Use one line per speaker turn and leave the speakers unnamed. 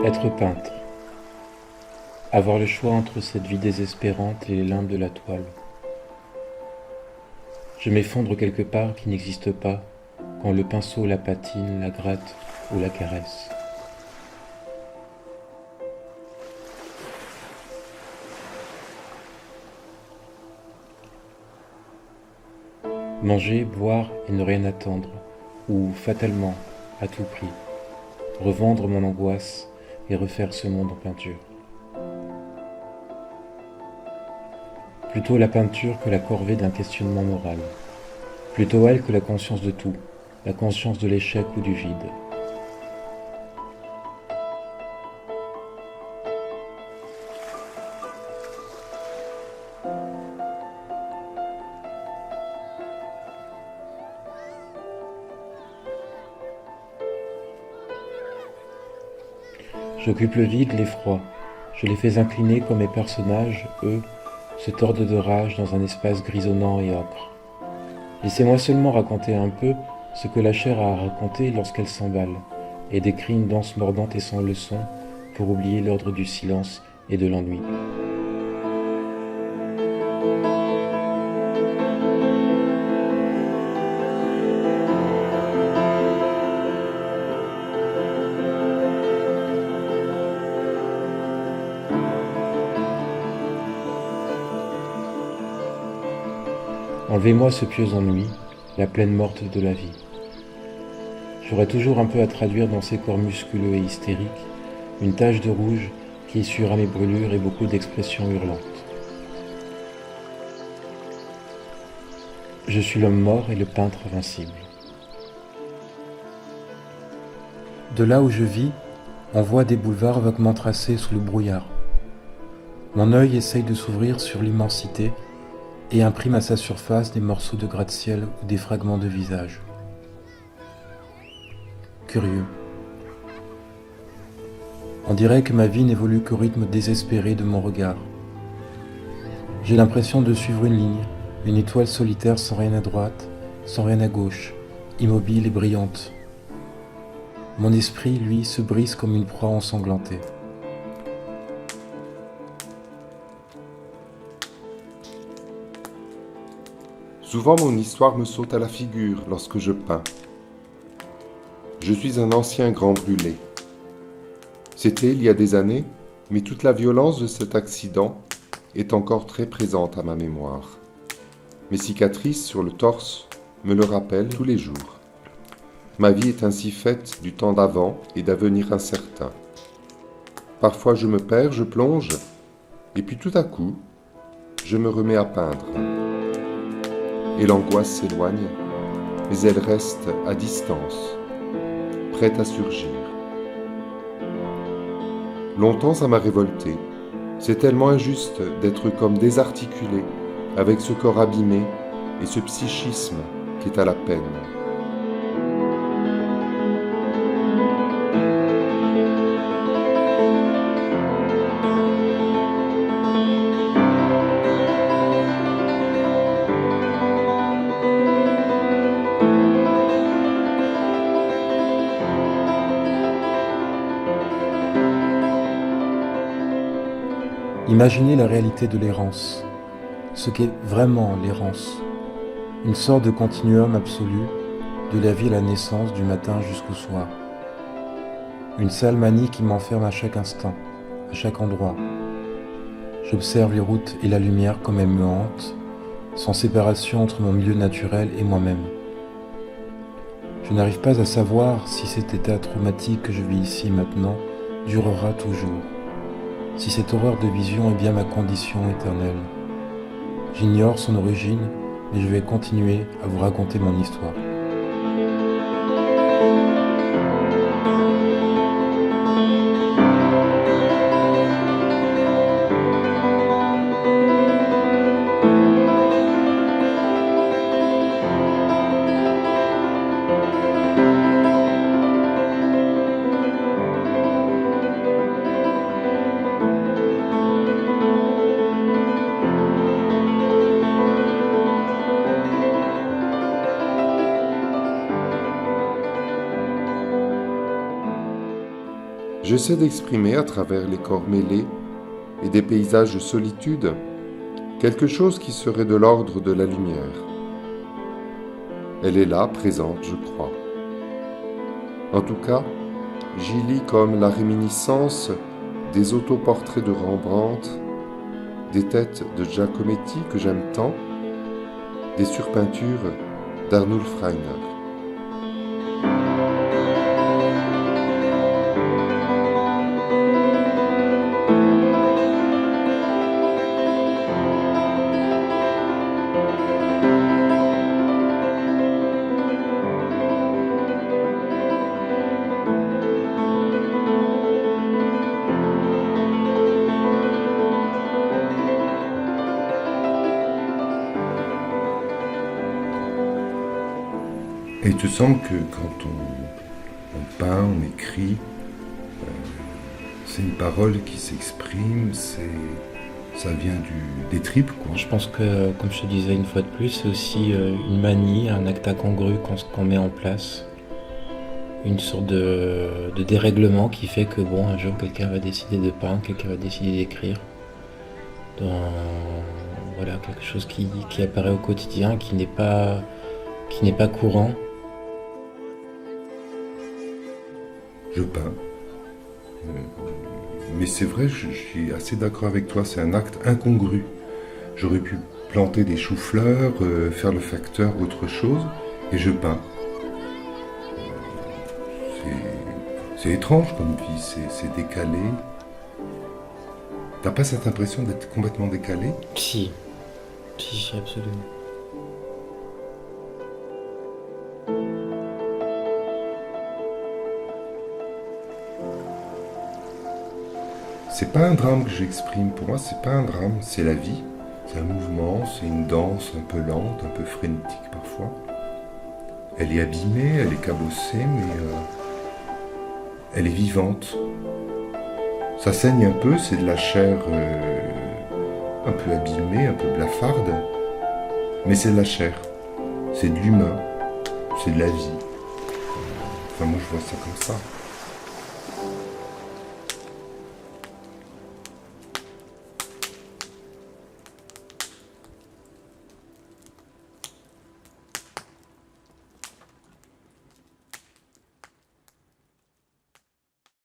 Être peintre. Avoir le choix entre cette vie désespérante et les limbes de la toile. Je m'effondre quelque part qui n'existe pas, quand le pinceau la patine, la gratte ou la caresse. Manger, boire et ne rien attendre, ou fatalement, à tout prix, revendre mon angoisse et refaire ce monde en peinture. Plutôt la peinture que la corvée d'un questionnement moral. Plutôt elle que la conscience de tout, la conscience de l'échec ou du vide. J'occupe le vide, l'effroi. Je les fais incliner comme mes personnages, eux, se tordent de rage dans un espace grisonnant et ocre. Laissez-moi seulement raconter un peu ce que la chair a à raconter lorsqu'elle s'emballe, et décrit une danse mordante et sans leçon pour oublier l'ordre du silence et de l'ennui. Enlevez-moi ce pieux ennui, la plaine morte de la vie. J'aurai toujours un peu à traduire dans ces corps musculeux et hystériques, une tache de rouge qui essuiera mes brûlures et beaucoup d'expressions hurlantes. Je suis l'homme mort et le peintre invincible. De là où je vis, on voit des boulevards vaguement tracés sous le brouillard. Mon œil essaye de s'ouvrir sur l'immensité et imprime à sa surface des morceaux de gratte-ciel ou des fragments de visage. Curieux. On dirait que ma vie n'évolue qu'au rythme désespéré de mon regard. J'ai l'impression de suivre une ligne, une étoile solitaire sans rien à droite, sans rien à gauche, immobile et brillante. Mon esprit, lui, se brise comme une proie ensanglantée.
Souvent mon histoire me saute à la figure lorsque je peins. Je suis un ancien grand brûlé. C'était il y a des années, mais toute la violence de cet accident est encore très présente à ma mémoire. Mes cicatrices sur le torse me le rappellent tous les jours. Ma vie est ainsi faite du temps d'avant et d'avenir incertain. Parfois je me perds, je plonge, et puis tout à coup, je me remets à peindre. Et l'angoisse s'éloigne, mais elle reste à distance, prête à surgir. Longtemps ça m'a révolté. C'est tellement injuste d'être comme désarticulé, avec ce corps abîmé et ce psychisme qui est à la peine.
Imaginez la réalité de l'errance, ce qu'est vraiment l'errance, une sorte de continuum absolu de la vie à la naissance du matin jusqu'au soir. Une sale manie qui m'enferme à chaque instant, à chaque endroit. J'observe les routes et la lumière comme elles me hantent, sans séparation entre mon milieu naturel et moi-même. Je n'arrive pas à savoir si cet état traumatique que je vis ici maintenant durera toujours, si cette horreur de vision est bien ma condition éternelle. J'ignore son origine, mais je vais continuer à vous raconter mon histoire.
J'essaie d'exprimer à travers les corps mêlés et des paysages de solitude quelque chose qui serait de l'ordre de la lumière. Elle est là, présente, je crois. En tout cas, j'y lis comme la réminiscence des autoportraits de Rembrandt, des têtes de Giacometti que j'aime tant, des surpeintures d'Arnulf Rainer.
Et tu sens que quand on peint, on écrit, c'est une parole qui s'exprime, ça vient des tripes, quoi.
Je pense que, comme je te disais une fois de plus, c'est aussi une manie, un acte incongru qu'on met en place. Une sorte de dérèglement qui fait que bon, un jour quelqu'un va décider de peindre, quelqu'un va décider d'écrire. Dans voilà, quelque chose qui apparaît au quotidien, qui n'est pas courant.
Je peins. Mais c'est vrai, je suis assez d'accord avec toi, c'est un acte incongru. J'aurais pu planter des choux-fleurs, faire le facteur, autre chose, et je peins. C'est étrange comme vie, c'est décalé. T'as pas cette impression d'être complètement décalé?
Si, absolument.
C'est pas un drame que j'exprime, pour moi c'est pas un drame, c'est la vie. C'est un mouvement, c'est une danse un peu lente, un peu frénétique parfois. Elle est abîmée, elle est cabossée, mais elle est vivante. Ça saigne un peu, c'est de la chair un peu abîmée, un peu blafarde, mais c'est de la chair, c'est de l'humain, c'est de la vie. Enfin moi je vois ça comme ça.